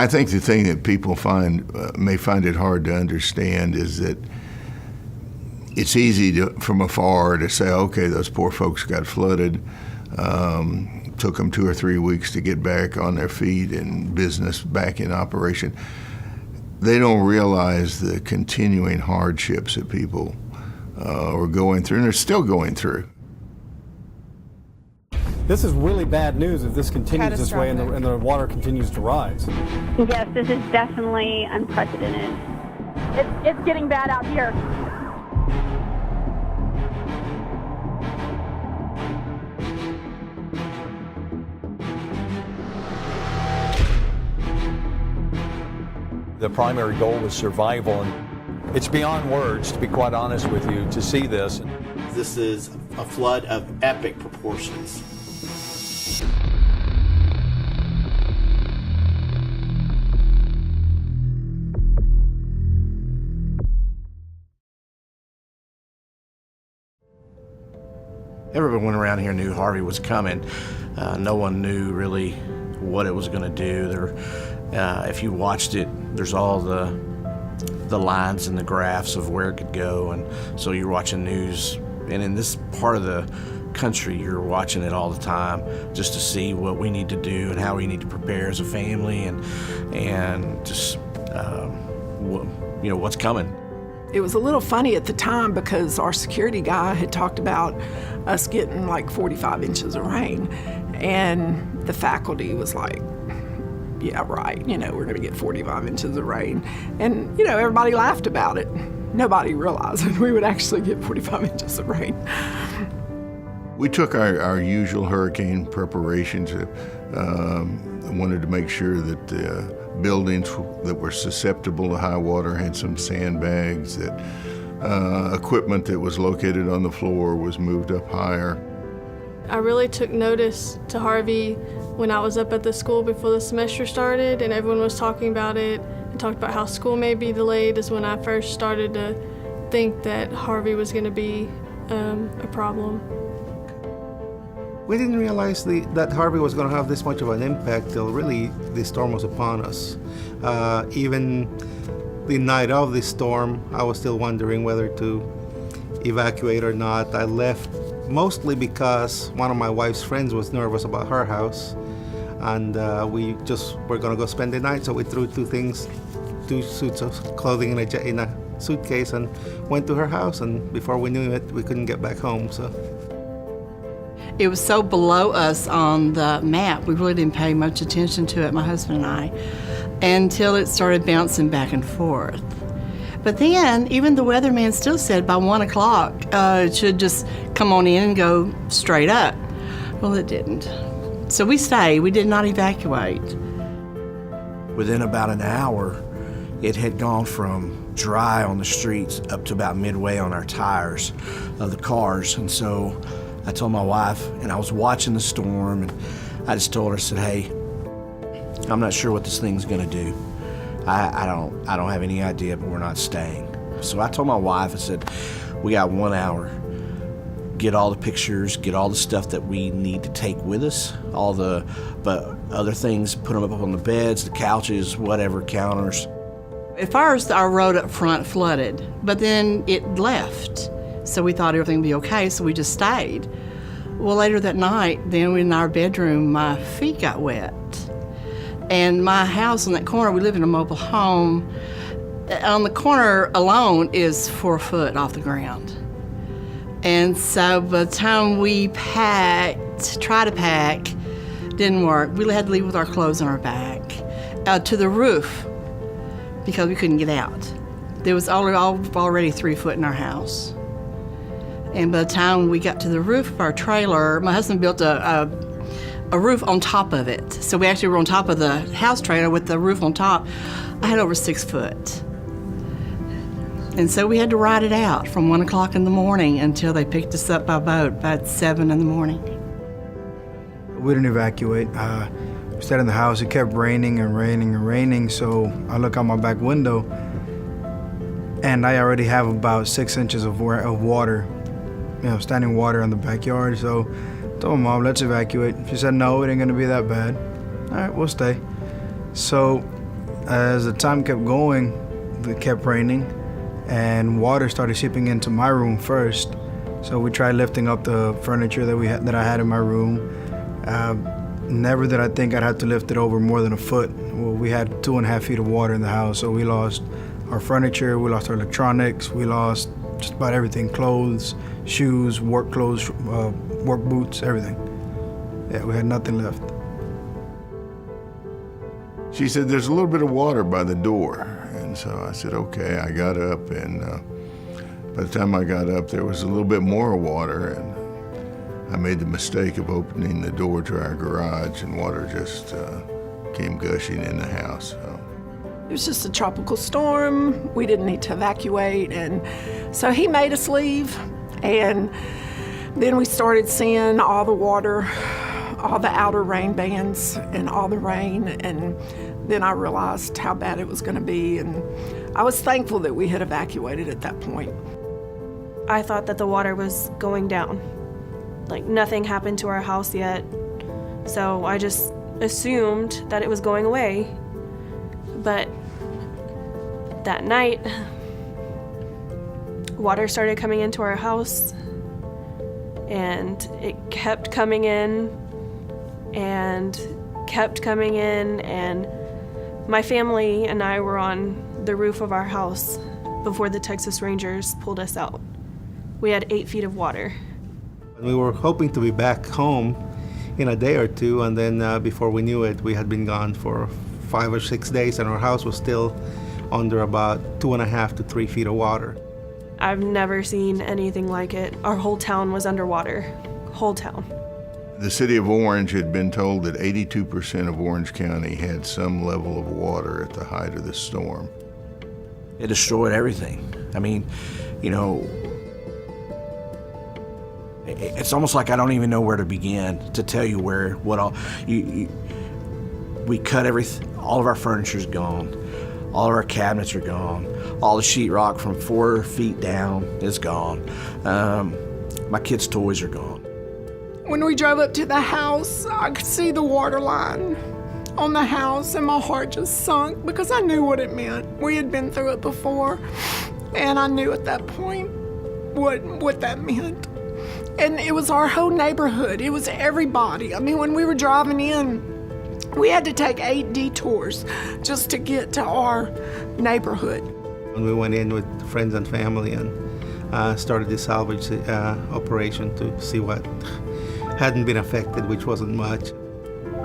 I think the thing that people may find it hard to understand is that it's easy from afar to say, okay, those poor folks got flooded. Took them 2 or 3 weeks to get back on their feet and business back in operation. They don't realize the continuing hardships that people are going through, and are still going through. This is really bad news if this continues this way and the water continues to rise. Yes, this is definitely unprecedented. It's getting bad out here. The primary goal was survival, and it's beyond words, to be quite honest with you, to see this. This is a flood of epic proportions. Everyone around here knew Harvey was coming. No one knew really what it was going to do. If you watched it, there's all the lines and the graphs of where it could go, and so you're watching news. And in this part of the country, you're watching it all the time just to see what we need to do and how we need to prepare as a family, and just what's coming. It was a little funny at the time because our security guy had talked about us getting like 45 inches of rain, and the faculty was like, yeah, right, we're gonna get 45 inches of rain. And, everybody laughed about it. Nobody realized that we would actually get 45 inches of rain. We took our usual hurricane preparations, wanted to make sure that the buildings that were susceptible to high water had some sandbags, that equipment that was located on the floor was moved up higher. I really took notice to Harvey when I was up at the school before the semester started, and everyone was talking about it and talked about how school may be delayed, is when I first started to think that Harvey was going to be a problem. We didn't realize that Harvey was going to have this much of an impact till really the storm was upon us. Even the night of the storm, I was still wondering whether to evacuate or not. I left mostly because one of my wife's friends was nervous about her house, and we just were going to go spend the night, so we threw two suits of clothing in a suitcase and went to her house, and before we knew it, we couldn't get back home. So it was so below us on the map, we really didn't pay much attention to it, my husband and I, until it started bouncing back and forth. But then, even the weatherman still said by 1 o'clock it should just come on in and go straight up. Well, it didn't. So we stayed. We did not evacuate. Within about an hour, it had gone from dry on the streets up to about midway on our tires of the cars. And so I told my wife, and I was watching the storm, and I just told her, I said, hey, I'm not sure what this thing's gonna do. I don't have any idea, but we're not staying. So I told my wife, I said, we got 1 hour. Get all the pictures, get all the stuff that we need to take with us, but other things, put them up on the beds, the couches, whatever, counters. At first, our road up front flooded, but then it left. So we thought everything would be okay, so we just stayed. Well, later that night, then in our bedroom, my feet got wet. And my house on that corner, we live in a mobile home. On the corner alone is 4 foot off the ground. And so by the time we tried to pack, didn't work. We had to leave with our clothes on our back to the roof because we couldn't get out. There was already 3 foot in our house. And by the time we got to the roof of our trailer, my husband built a roof on top of it. So we actually were on top of the house trailer with the roof on top. I had over 6 foot. And so we had to ride it out from 1 o'clock in the morning until they picked us up by boat about 7 in the morning. We didn't evacuate. We stayed in the house. It kept raining and raining and raining. So I look out my back window and I already have about 6 inches of water, standing water in the backyard. So I told my mom, let's evacuate. She said, no, it ain't gonna be that bad. All right, we'll stay. So As the time kept going, it kept raining, and water started seeping into my room first. So we tried lifting up the furniture that I had in my room. Never did I think I'd have to lift it over more than a foot. Well, we had 2.5 feet of water in the house, so we lost our furniture, we lost our electronics, we lost just about everything, clothes, shoes, work clothes, work boots, everything. Yeah, we had nothing left. She said, there's a little bit of water by the door. And so I said, okay. I got up, and by the time I got up, there was a little bit more water, and I made the mistake of opening the door to our garage, and water just came gushing in the house. So. It was just a tropical storm. We didn't need to evacuate, and so he made us leave. And then we started seeing all the water, all the outer rain bands and all the rain, and then I realized how bad it was going to be, and I was thankful that we had evacuated at that point. I thought that the water was going down. Like, nothing happened to our house yet, so I just assumed that it was going away. But that night, water started coming into our house, and it kept coming in and kept coming in, and my family and I were on the roof of our house before the Texas Rangers pulled us out. We had 8 feet of water. We were hoping to be back home in a day or two, and then before we knew it, we had been gone for 5 or 6 days, and our house was still under about 2.5 to 3 feet of water. I've never seen anything like it. Our whole town was underwater, whole town. The city of Orange had been told that 82% of Orange County had some level of water at the height of the storm. It destroyed everything. I mean, you know, it's almost like I don't even know where to begin to tell you what all. We cut everything. All of our furniture's gone. All of our cabinets are gone. All the sheetrock from 4 feet down is gone. My kids' toys are gone. When we drove up to the house, I could see the water line on the house, and my heart just sunk because I knew what it meant. We had been through it before, and I knew at that point what that meant. And it was our whole neighborhood. It was everybody. I mean, when we were driving in, we had to take 8 detours just to get to our neighborhood. When we went in with friends and family and started the salvage operation to see what hadn't been affected, which wasn't much.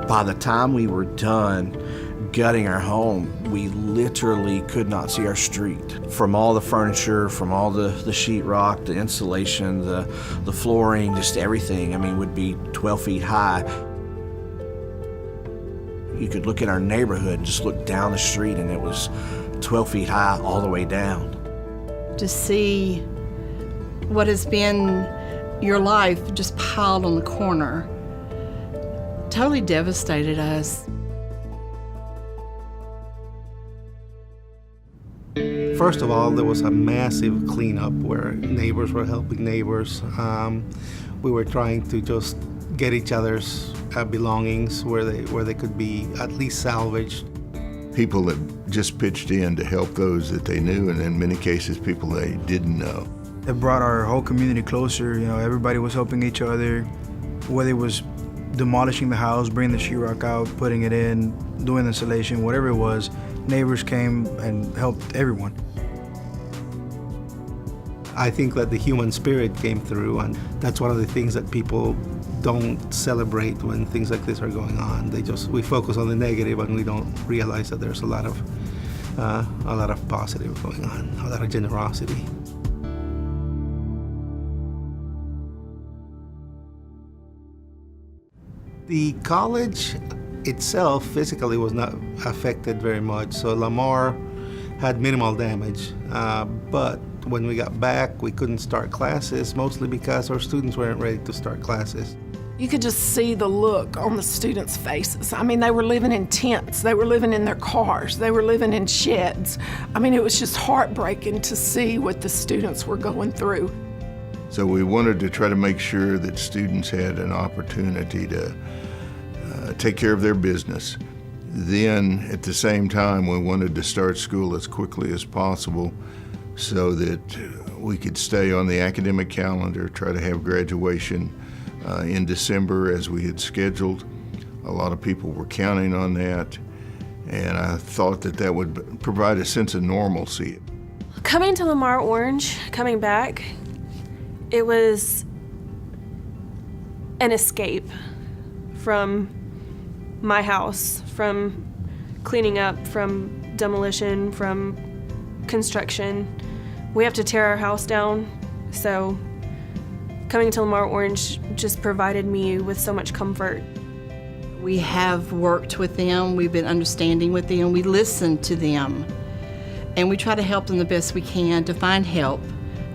By the time we were done gutting our home, we literally could not see our street. From all the furniture, from all the sheetrock, the insulation, the flooring, just everything, I mean, would be 12 feet high. You could look at our neighborhood and just look down the street, and it was 12 feet high all the way down. To see what has been your life just piled on the corner totally devastated us. First of all, there was a massive cleanup where neighbors were helping neighbors. We were trying to just get each other's belongings where they could be at least salvaged. People that just pitched in to help those that they knew, and in many cases, people they didn't know. It brought our whole community closer. You know, everybody was helping each other, whether it was demolishing the house, bringing the sheetrock out, putting it in, doing insulation, whatever it was. Neighbors came and helped everyone. I think that the human spirit came through, and that's one of the things that people don't celebrate when things like this are going on. We focus on the negative, and we don't realize that there's a lot of positive going on, a lot of generosity. The college itself physically was not affected very much, so Lamar had minimal damage, but when we got back, we couldn't start classes, mostly because our students weren't ready to start classes. You could just see the look on the students' faces. I mean, they were living in tents, they were living in their cars, they were living in sheds. I mean, it was just heartbreaking to see what the students were going through. So we wanted to try to make sure that students had an opportunity to take care of their business, then, at the same time, we wanted to start school as quickly as possible so that we could stay on the academic calendar, try to have graduation in December as we had scheduled. A lot of people were counting on that, and I thought that that would provide a sense of normalcy. Coming to Lamar Orange, coming back, it was an escape from my house, from cleaning up, from demolition, from construction. We have to tear our house down, so coming to Lamar Orange just provided me with so much comfort. We have worked with them, we've been understanding with them, we listen to them, and we try to help them the best we can to find help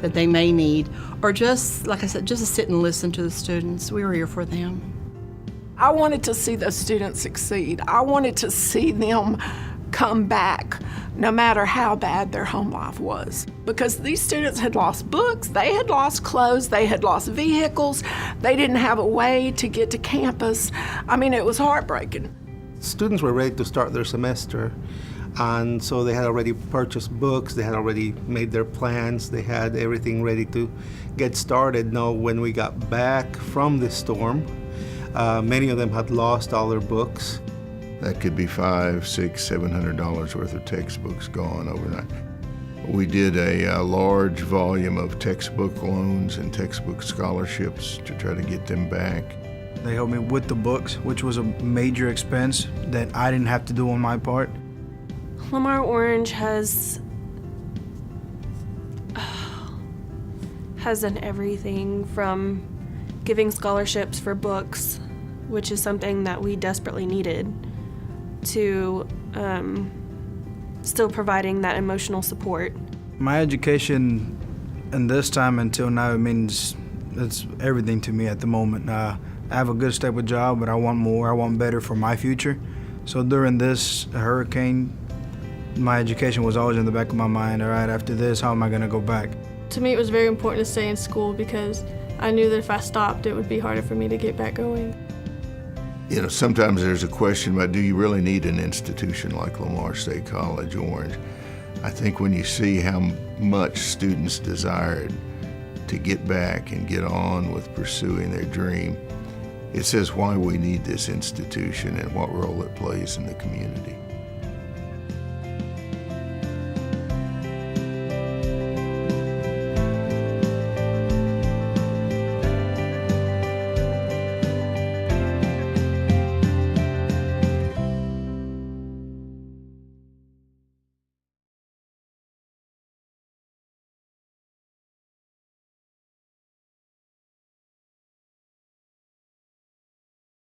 that they may need, or just, like I said, just to sit and listen to the students. We were here for them. I wanted to see those students succeed. I wanted to see them come back, no matter how bad their home life was. Because these students had lost books, they had lost clothes, they had lost vehicles, they didn't have a way to get to campus. I mean, it was heartbreaking. Students were ready to start their semester, and so they had already purchased books, they had already made their plans, they had everything ready to get started. Now, when we got back from the storm, many of them had lost all their books. That could be $500, $600, $700 worth of textbooks gone overnight. We did a large volume of textbook loans and textbook scholarships to try to get them back. They helped me with the books, which was a major expense that I didn't have to do on my part. Lamar Orange has done everything from giving scholarships for books, which is something that we desperately needed, to still providing that emotional support. My education in this time until now, it means it's everything to me at the moment. I have a good stable job, but I want more, I want better for my future. So during this hurricane, my education was always in the back of my mind. All right, after this, how am I gonna go back? To me, it was very important to stay in school because I knew that if I stopped, it would be harder for me to get back going. You know, sometimes there's a question about, do you really need an institution like Lamar State College Orange? I think when you see how much students desired to get back and get on with pursuing their dream, it says why we need this institution and what role it plays in the community.